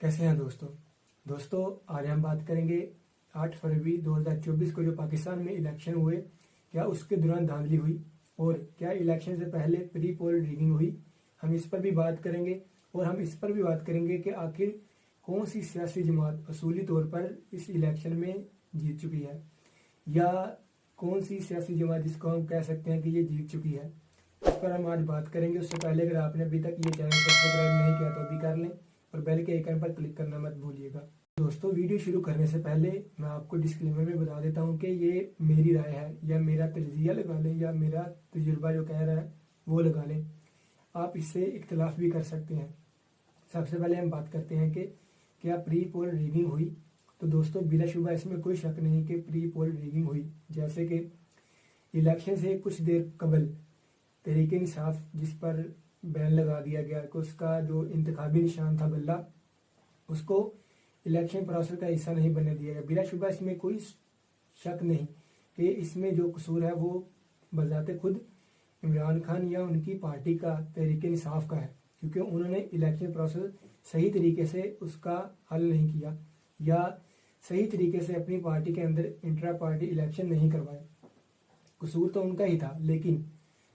कैसे हैं दोस्तों आज हम बात करेंगे 8 फरवरी 2024 को जो पाकिस्तान में इलेक्शन हुए, क्या उसके दौरान धांधली हुई और क्या इलेक्शन से पहले प्री पोल रिगिंग हुई। हम इस पर भी बात करेंगे और हम इस पर भी बात करेंगे कि आखिर कौन सी सियासी जमात असूली तौर पर इस इलेक्शन में जीत चुकी है, या कौन सी सियासी जमात जिसको हम कह सकते हैं कि ये जीत चुकी है। इस पर हम आज बात करेंगे। उससे पहले अगर आपने अभी तक ये चैनल सब्सक्राइब नहीं किया तो अभी कर लें और बेल के आइकन पर क्लिक करना मत भूलिएगा। दोस्तों, वीडियो शुरू करने से पहले मैं आपको डिस्क्लेमर में बता देता हूँ कि ये मेरी राय है, या मेरा तजिया लगा लें, या मेरा तजुर्बा जो कह रहा है वो लगा लें। आप इससे इख्तलाफ भी कर सकते हैं। सबसे पहले हम बात करते हैं कि क्या प्री पोल रिगिंग हुई। तो दोस्तों, बिलाशुबा इसमें कोई शक नहीं कि प्री पोल रिगिंग हुई। जैसे कि इलेक्शन से कुछ देर कबल तहरीक इंसाफ, जिस पर बैन लगा दिया गया कि उसका जो इंतखाबी निशान था बल्ला, उसको इलेक्शन प्रोसेस का हिस्सा नहीं बनने दिया गया। बिलाशुबा इसमें कोई शक नहीं कि इसमें जो कसूर है वो बजाते खुद इमरान खान या उनकी पार्टी का, तहरीक इंसाफ का है, क्योंकि उन्होंने इलेक्शन प्रोसेस सही तरीके से उसका हल नहीं किया या सही तरीके से अपनी पार्टी के अंदर इंट्रा पार्टी इलेक्शन नहीं करवाए। कसूर तो उनका ही था, लेकिन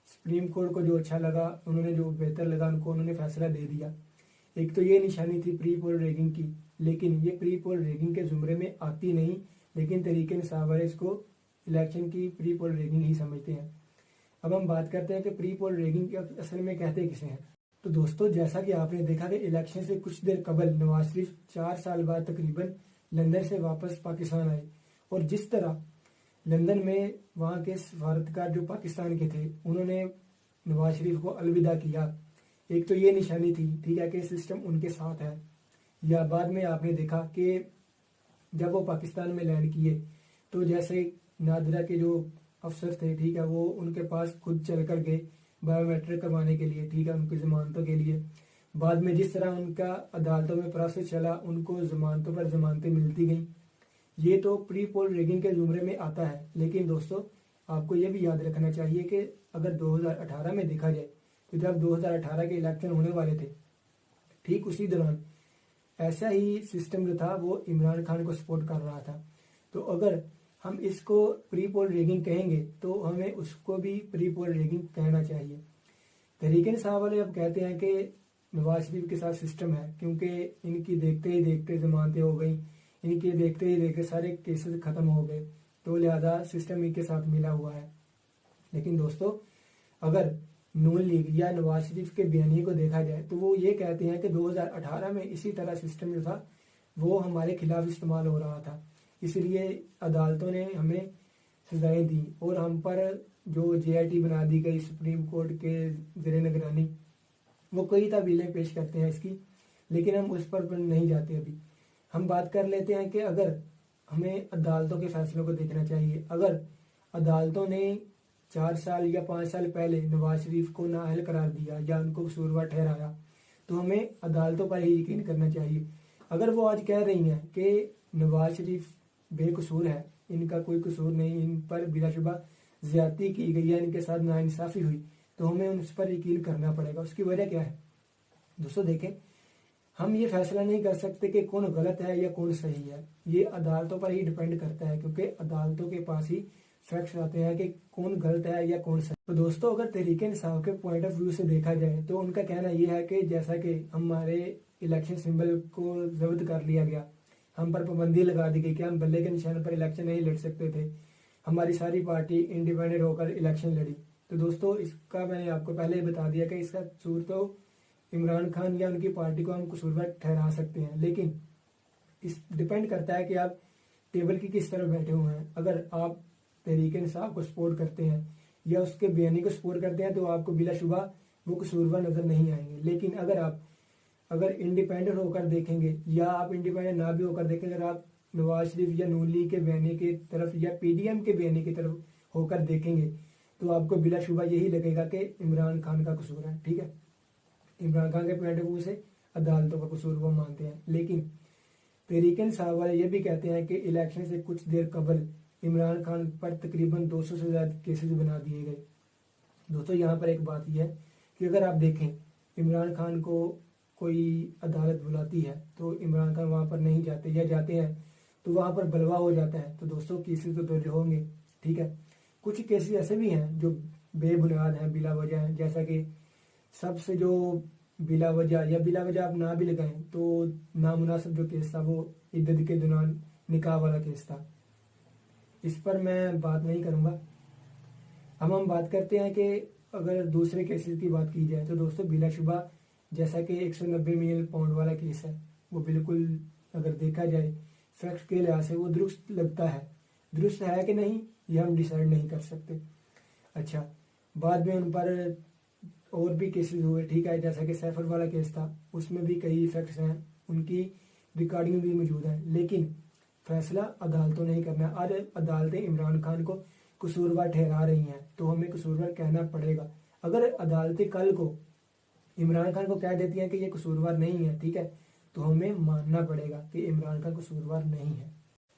सुप्रीम कोर्ट को जो अच्छा लगा, उन्होंने जो बेहतर लगा उनको उन्होंने फैसला दे दिया। एक तो ये निशानी थी प्री पोल रेगिंग की, लेकिन ये प्री पोल रेगिंग के जुमरे में आती नहीं, लेकिन तरीके इंसाफ वाले इसको इलेक्शन की प्री पोल रेगिंग ही समझते हैं। अब हम बात करते हैं कि प्री पोल रेगिंग के असल में कहते किसे हैं। तो दोस्तों, जैसा कि आपने देखा कि इलेक्शन से कुछ देर कबल नवाज शरीफ 4 साल बाद तकरीबन लंदन से वापस पाकिस्तान आए, और जिस तरह लंदन में वहाँ के सफारतकार जो पाकिस्तान के थे, उन्होंने नवाज शरीफ को अलविदा किया। एक तो ये निशानी थी, ठीक है, कि सिस्टम उनके साथ है। या बाद में आपने देखा कि जब वो पाकिस्तान में लैंड किए तो जैसे नादरा के जो अफसर थे, ठीक है, वो उनके पास खुद चल कर गए बायोमेट्रिक करवाने के लिए, ठीक है, उनकी जमानतों के लिए। बाद में जिस तरह उनका अदालतों में प्रोसेस चला, उनको जमानतों पर जमानतें मिलती गई। ये तो प्री पोल रेगिंग के जुमरे में आता है। लेकिन दोस्तों, आपको ये भी याद रखना चाहिए कि अगर 2018 में देखा जाए तो जब 2018 के इलेक्शन होने वाले थे, ठीक उसी दौरान ऐसा ही सिस्टम जो था वो इमरान खान को सपोर्ट कर रहा था। तो अगर हम इसको प्री पोल रेगिंग कहेंगे तो हमें उसको भी प्री पोल रेगिंग कहना चाहिए। तहरीक इंसाफ वाले अब कहते हैं कि नवाज शरीफ के साथ सिस्टम है, क्योंकि इनकी देखते ही देखते जमानतें हो गई, इनके देखते ही देखते सारे केसेस खत्म हो गए, तो लिहाजा सिस्टम इनके साथ मिला हुआ है। लेकिन दोस्तों, अगर नून लीग या नवाज शरीफ के बयानी को देखा जाए तो वो ये कहते हैं कि 2018 में इसी तरह सिस्टम जो था वो हमारे खिलाफ इस्तेमाल हो रहा था, इसलिए अदालतों ने हमें सजाएं दी और हम पर जो JIT बना दी गई सुप्रीम कोर्ट के ज़ेरे निगरानी, वो कई तावीलें पेश करते हैं इसकी, लेकिन हम उस पर नहीं जाते। अभी हम बात कर लेते हैं कि अगर हमें अदालतों के फैसलों को देखना चाहिए। अगर अदालतों ने 4 साल या 5 साल पहले नवाज शरीफ को नाअहल करार दिया या उनको कसूरवार ठहराया, तो हमें अदालतों पर ही यकीन करना चाहिए। अगर वो आज कह रही हैं कि नवाज शरीफ बेकसूर है, इनका कोई कसूर नहीं, इन पर बिलाशुबा ज्यादती की गई है, इनके साथ नाइंसाफी हुई, तो हमें उस पर यकीन करना पड़ेगा। उसकी वजह क्या है दोस्तों? देखें, हम ये फैसला नहीं कर सकते कि कौन गलत है या कौन सही है। ये अदालतों पर ही डिपेंड करता है, क्योंकि अदालतों के पास ही फैक्ट्स आते हैं कि कौन गलत है या कौन सही। तो दोस्तों, अगर तहरीक इंसाफ के पॉइंट ऑफ व्यू से देखा जाए तो उनका कहना यह है कि जैसा कि हमारे इलेक्शन सिंबल को जब्त कर लिया गया, हम पर पाबंदी लगा दी गई कि हम बल्ले के निशान पर इलेक्शन नहीं लड़ सकते थे, हमारी सारी पार्टी इंडिपेंडेंट होकर इलेक्शन लड़ी। तो दोस्तों, इसका मैंने आपको पहले ही बता दिया कि इसका कसूर तो इमरान खान या उनकी पार्टी को हम कसूरवार ठहरा सकते हैं, लेकिन इस डिपेंड करता है कि आप टेबल की किस तरफ बैठे हुए हैं। अगर आप तहरीक इंसाफ को सपोर्ट करते हैं या उसके बयानी को सपोर्ट करते हैं तो आपको बिलाशुबा वो कसूरवार नजर नहीं आएंगे। लेकिन अगर इंडिपेंडेंट होकर देखेंगे या आप इंडिपेंडेंट ना भी होकर देखेंगे, अगर आप नवाज शरीफ या नून लीग के बयानी की तरफ या PDM के बयानी की तरफ होकर देखेंगे तो आपको बिलाशुबा यही लगेगा कि इमरान खान का कसूर है। ठीक है, इमरान खान के पॉइंट ऑफ व्यू से अदालतों का कसूर वो मानते हैं। लेकिन तहरीक इंसाफ वाले ये भी कहते हैं कि इलेक्शन से कुछ देर कबल इमरान खान पर तकरीबन 200 से ज्यादा केसेस बना दिए गए। दोस्तों, यहाँ पर एक बात यह है कि अगर आप देखें इमरान खान को कोई अदालत बुलाती है तो इमरान खान वहाँ पर नहीं जाते, या जाते हैं तो वहाँ पर बलवा हो जाता है, तो दोस्तों केसेस तो दर्ज होंगे। ठीक है, कुछ केसेस ऐसे भी हैं जो बेबुनियाद हैं, बिला वजह हैं, जैसा कि सबसे जो बिला वजह या बिला वजह आप ना भी लगाएं तो नामुनासिब जो केस था वो इद्दत के दौरान निकाह वाला केस था, इस पर मैं बात नहीं करूँगा। अब हम बात करते हैं कि अगर दूसरे केसेस की बात की जाए तो दोस्तों बिलाशुबा जैसा कि 190 मिलियन पाउंड वाला केस है, वो बिल्कुल अगर देखा जाए फैक्ट के लिहाज से वो दुरुस्त लगता है। दुरुस्त है कि नहीं ये हम डिसाइड नहीं कर सकते। अच्छा, बाद में उन पर और भी केसेस हुए, ठीक है, जैसा कि सैफर वाला केस था, उसमें भी कई फैक्ट्स हैं, उनकी रिकॉर्डिंग भी मौजूद है, लेकिन फैसला अदालतों ने ही करना है। आज अदालतें इमरान खान को कसूरवार ठहरा रही हैं तो हमें कसूरवार कहना पड़ेगा। अगर अदालतें कल को इमरान खान को कह देती हैं कि ये कसूरवार नहीं है, ठीक है, तो हमें मानना पड़ेगा कि इमरान खान कसूरवार नहीं है।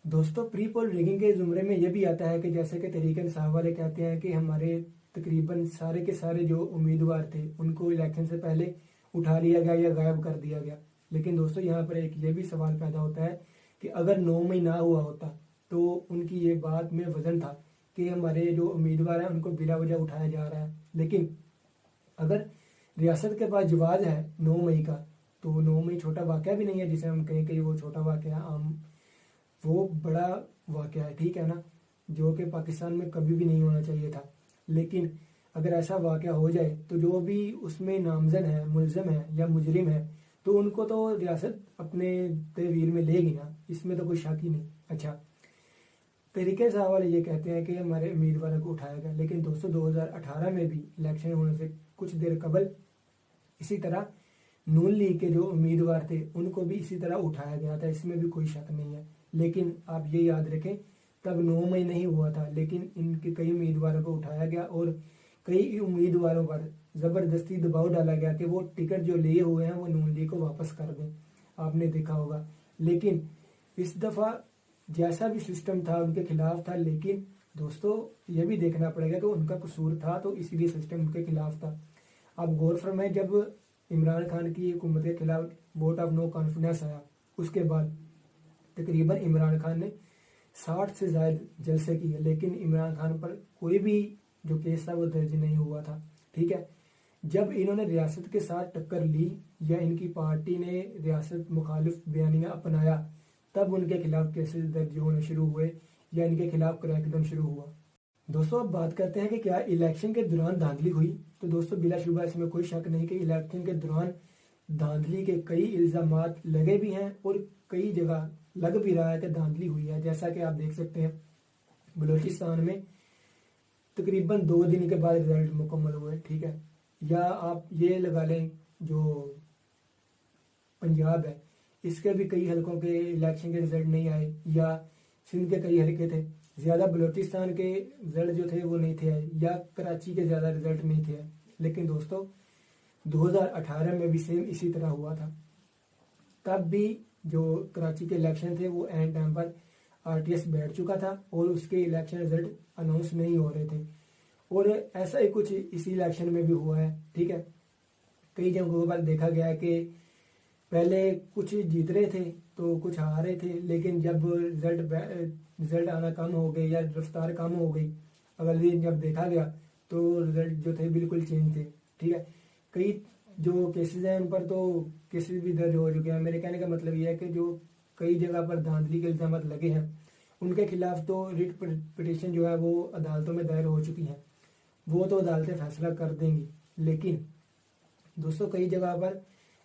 दोस्तों, प्री पोल रिगिंग के जुमरे में यह भी आता है कि जैसे कि तहरीक इंसाफ वाले कहते हैं कि हमारे तकरीबन सारे के सारे जो उम्मीदवार थे उनको इलेक्शन से पहले उठा लिया गया या गायब कर दिया गया। लेकिन दोस्तों यहाँ पर एक ये भी सवाल पैदा होता है कि अगर 9 मई ना हुआ होता तो उनकी ये बात में वजन था कि हमारे जो उम्मीदवार हैं उनको बिला वजह उठाया जा रहा है। लेकिन अगर रियासत के पास जवाब है 9 मई का, तो 9 मई छोटा वाक़या भी नहीं है जिसे हम कहें कि वो छोटा वाक़या, वो बड़ा वाक़या है, ठीक है ना, जो कि पाकिस्तान में कभी भी नहीं होना चाहिए था। लेकिन अगर ऐसा वाक़या हो जाए तो जो भी उसमें नामजद है, मुलज़म है या मुजरिम है, तो उनको तो रियासत अपने तहवील में लेगी ना, इसमें तो कोई शक ही नहीं। अच्छा, तरीके साहब वाले ये कहते हैं कि हमारे उम्मीदवारों को उठाया गया, लेकिन दोस्तों 2018 में भी इलेक्शन होने से कुछ देर कबल इसी तरह नून लीग के जो उम्मीदवार थे उनको भी इसी तरह उठाया गया था, इसमें भी कोई शक नहीं है। लेकिन आप ये याद रखें तब 9 मई नहीं हुआ था, लेकिन इनके कई उम्मीदवारों को उठाया गया और कई उम्मीदवारों पर ज़बरदस्ती दबाव डाला गया कि वो टिकट जो लिए हुए हैं वो नून लीग को वापस कर दें, आपने देखा होगा। लेकिन इस दफ़ा जैसा भी सिस्टम था उनके खिलाफ था, लेकिन दोस्तों ये भी देखना पड़ेगा कि उनका कसूर था तो इसीलिए सिस्टम उनके खिलाफ था। आप गौर फरमाएं, जब इमरान खान की हुकूमत के खिलाफ वोट ऑफ नो कॉन्फिडेंस आया उसके बाद तकरीबन इमरान खान ने 60 से ज़्यादा जलसे किए, लेकिन इमरान खान पर कोई भी जो केस था वो दर्ज नहीं हुआ था। ठीक है, जब इन्होंने रियासत के साथ टक्कर ली या इनकी पार्टी ने रियासत मुखालिफ बयानियाँ अपनाया, तब उनके खिलाफ केसेस दर्ज होने शुरू हुए या इनके खिलाफ क्रैकडाउन शुरू हुआ। दोस्तों, अब बात करते हैं कि क्या इलेक्शन के दौरान धांधली हुई। तो दोस्तों बिलाशुबा इसमें कोई शक नहीं कि इलेक्शन के दौरान धांधली के कई इल्ज़ामात लगे भी हैं और कई जगह लग भी रहा है कि धांधली हुई है। जैसा कि आप देख सकते हैं बलूचिस्तान में तकरीबन 2 दिन के बाद रिजल्ट मुकम्मल हुए, ठीक है, या आप ये लगा लें जो पंजाब है इसके भी कई हलकों के इलेक्शन के रिजल्ट नहीं आए, या सिंध के कई हलके थे, ज़्यादा बलूचिस्तान के रिजल्ट जो थे वो नहीं थे आए, या कराची के ज़्यादा रिजल्ट नहीं थे आए। लेकिन दोस्तों 2018 में भी सेम इसी तरह हुआ था। तब भी जो कराची के इलेक्शन थे वो एंड टाइम पर RTS बैठ चुका था और उसके इलेक्शन रिजल्ट अनाउंस नहीं हो रहे थे, और ऐसा ही कुछ इसी इलेक्शन में भी हुआ है। ठीक है, कई जगहों पर देखा गया है कि पहले कुछ जीत रहे थे तो कुछ हार रहे थे, लेकिन जब रिजल्ट आना कम हो गए या रफ्तार कम हो गई, अगले दिन जब देखा गया तो रिजल्ट जो थे बिल्कुल चेंज थे। ठीक है, कई जो केसेस हैं उन पर तो केसेस भी दर्ज हो चुके हैं। मेरे कहने का मतलब ये है कि जो कई जगह पर धांधली के इल्जाम लगे हैं उनके खिलाफ तो रिट पिटीशन जो है वो अदालतों में दायर हो चुकी हैं, वो तो अदालतें फैसला कर देंगी। लेकिन दोस्तों कई जगह पर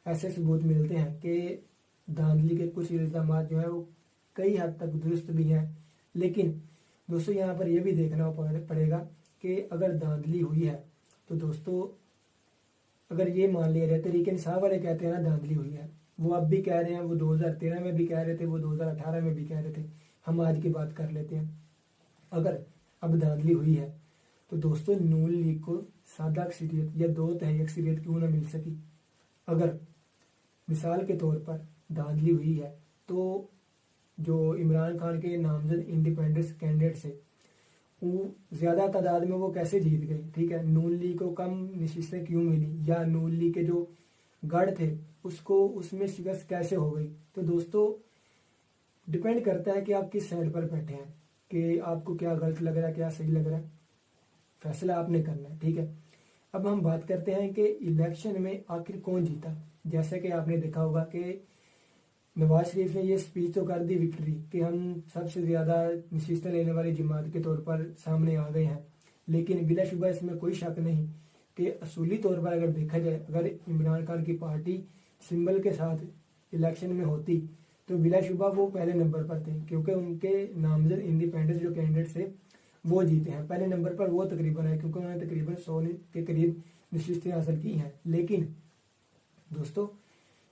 ऐसे सबूत मिलते हैं कि धांधली के कुछ इल्ज़ाम जो हैं वो कई हद तक दुरुस्त भी हैं। लेकिन दोस्तों यहाँ पर यह भी देखना पड़ेगा कि अगर धांधली हुई है तो दोस्तों अगर ये मान लिया जाए, तरीके इंसाफ वाले कहते हैं ना धांधली हुई है, वो अब भी कह रहे हैं, वो 2013 में भी कह रहे थे, वो 2018 में भी कह रहे थे, हम आज की बात कर लेते हैं। अगर अब धांधली हुई है तो दोस्तों नून लीग को सादा अक्सरियत या 2/3 अक्सरियत क्यों ना मिल सकी। अगर मिसाल के तौर पर धांधली हुई है तो जो इमरान खान के नामजद इंडिपेंडेंस कैंडिडेट थे वो ज़्यादा तादाद में वो कैसे जीत गए। ठीक है, नून लीग को कम नशिस्तें क्यों मिली, या नून लीग के जो गढ़ थे उसको उसमें शिकस्त कैसे हो गई। तो दोस्तों डिपेंड करता है कि आप किस साइड पर बैठे हैं, कि आपको क्या गलत लग रहा है क्या सही लग रहा है, फैसला आपने करना है, ठीक है। अब हम बात करते हैं कि इलेक्शन में आखिर कौन जीता। जैसे कि आपने देखा होगा कि नवाज शरीफ ने ये स्पीच तो कर दी विक्ट्री कि हम सबसे ज़्यादा नशिस्तें लेने वाली जमात के तौर पर सामने आ गए हैं, लेकिन बिलाशुबा इसमें कोई शक नहीं कि असूली तौर पर अगर देखा जाए, अगर इमरान खान की पार्टी सिंबल के साथ इलेक्शन में होती तो बिलाशुबा वो पहले नंबर पर थे, क्योंकि उनके नामजद इंडिपेंडेंट जो कैंडिडेट्स थे वो जीते हैं। पहले नंबर पर वो तकरीबन है, क्योंकि उन्होंने तकरीबन 100 के करीब नशिस्तें हासिल की हैं। लेकिन दोस्तों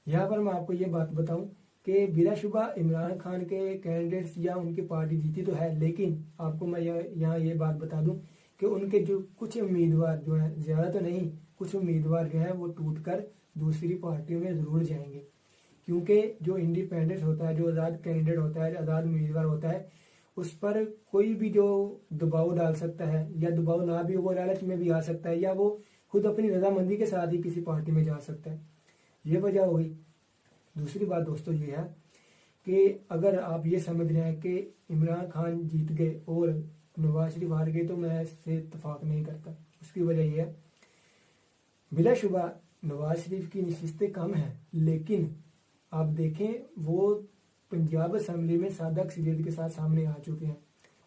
यहाँ पर मैं आपको ये बात बताऊं कि बिलाशुबा इमरान खान के कैंडिडेट्स या उनकी पार्टी जीती तो है, लेकिन आपको मैं यहाँ ये बात बता दूं कि उनके जो कुछ उम्मीदवार जो हैं, ज़्यादा तो नहीं, कुछ उम्मीदवार जो हैं वो टूट कर दूसरी पार्टियों में ज़रूर जाएंगे। क्योंकि जो इंडिपेंडेंट होता है, जो आज़ाद कैंडिडेट होता है, आज़ाद उम्मीदवार होता है, उस पर कोई भी जो दबाव डाल सकता है, या दबाव ना भी वो लालच में भी आ सकता है, या वो खुद अपनी रजामंदी के साथ ही किसी पार्टी में जा सकता है। ये वजह हो गई। दूसरी बात दोस्तों ये है कि अगर आप ये समझ रहे हैं कि इमरान खान जीत गए और नवाज शरीफ हार गए, तो मैं इससे इत्तेफाक नहीं करता। उसकी वजह यह है, बिलाशुबा नवाज शरीफ की नशिस्तें कम हैं, लेकिन आप देखें वो पंजाब असम्बली में सादा अक्सरियत के साथ सामने आ चुके हैं।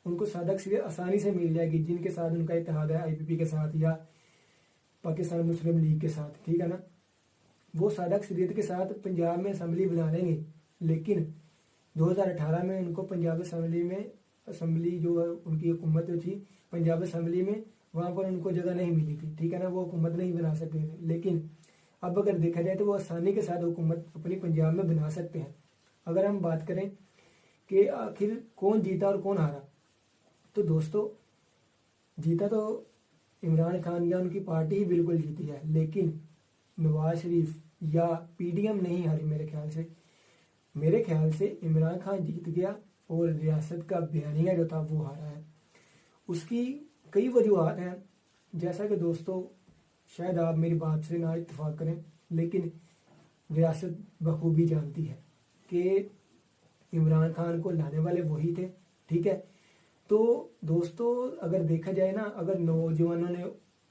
उनको सादा अक्सरियत आसानी से मिल जाएगी, जिनके साथ उनका इत्तेहाद है IPP के साथ या पाकिस्तान मुस्लिम लीग के साथ, ठीक है ना। वो सादा अक्सरियत के साथ पंजाब में असम्बली बना लेंगे। लेकिन 2018 में उनको पंजाब असम्बली जो उनकी हुकूमत थी पंजाब असम्बली में, वहाँ पर उनको जगह नहीं मिली थी, ठीक है ना, वो हुकूमत नहीं बना सकते थे। लेकिन अब अगर देखा जाए तो वो आसानी के साथ हुकूमत अपनी पंजाब में बना सकते हैं। अगर हम बात करें कि आखिर कौन जीता और कौन हारा, तो दोस्तों जीता तो इमरान खान या उनकी पार्टी ही बिल्कुल जीती है, लेकिन नवाज शरीफ या PDM नहीं हारी। मेरे ख्याल से इमरान खान जीत गया और रियासत का बयानिया जो था वो हारा है। उसकी कई वजूहत हैं, जैसा कि दोस्तों शायद आप मेरी बात से ना इत्तेफाक करें, लेकिन रियासत बखूबी जानती है कि इमरान खान को लाने वाले वही थे, ठीक है। तो दोस्तों अगर देखा जाए ना, अगर नौजवानों ने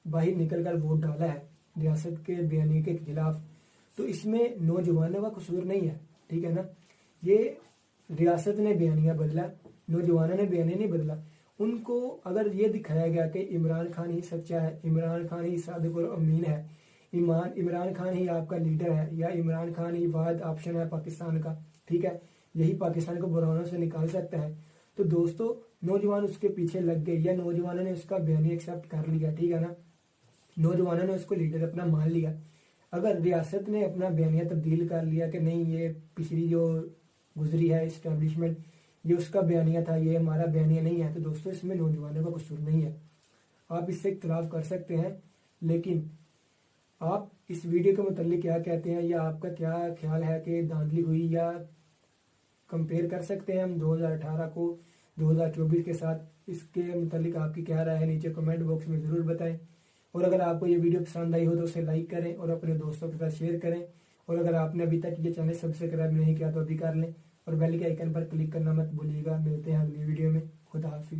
बाहर निकल कर वोट डाला है रियासत के बयानी के खिलाफ, तो इसमें नौजवानों का कसूर नहीं है, ठीक है ना। ये रियासत ने बयानिया बदला, नौजवानों ने बयानी नहीं बदला। उनको अगर ये दिखाया गया कि इमरान खान ही सच्चा है, इमरान खान ही सादिक और अमीन है, इमरान खान ही आपका लीडर है, या इमरान खान ही वाहिद ऑप्शन है पाकिस्तान का, ठीक है, यही पाकिस्तान को बुरानों से निकाल सकता है, तो दोस्तों नौजवान उसके पीछे लग गए, या नौजवानों ने उसका बयानी एक्सेप्ट कर लिया, ठीक है ना, नौजवानों ने उसको लीडर अपना मान लिया। अगर रियासत ने अपना बयानिया तब्दील कर लिया कि नहीं, ये पिछली जो गुजरी है इस्टेब्लिशमेंट, ये उसका बयानिया था, ये हमारा बयानिया नहीं है, तो दोस्तों इसमें नौजवानों का कसूर नहीं है। आप इससे इख्तलाफ कर सकते हैं, लेकिन आप इस वीडियो के मुतालिक क्या कहते हैं, या आपका क्या ख्याल है कि धांधली हुई, या कंपेयर कर सकते हैं हम 2018 को 2024 के साथ, इसके मुतालिक आपकी क्या राय है नीचे कमेंट बॉक्स में ज़रूर बताएं। और अगर आपको ये वीडियो पसंद आई हो तो उसे लाइक करें और अपने दोस्तों के साथ शेयर करें। और अगर आपने अभी तक ये चैनल सब्सक्राइब नहीं किया तो अभी कर लें, और बेल के आइकन पर क्लिक करना मत भूलिएगा। मिलते हैं अगली वीडियो में। खुदा हाफिज़।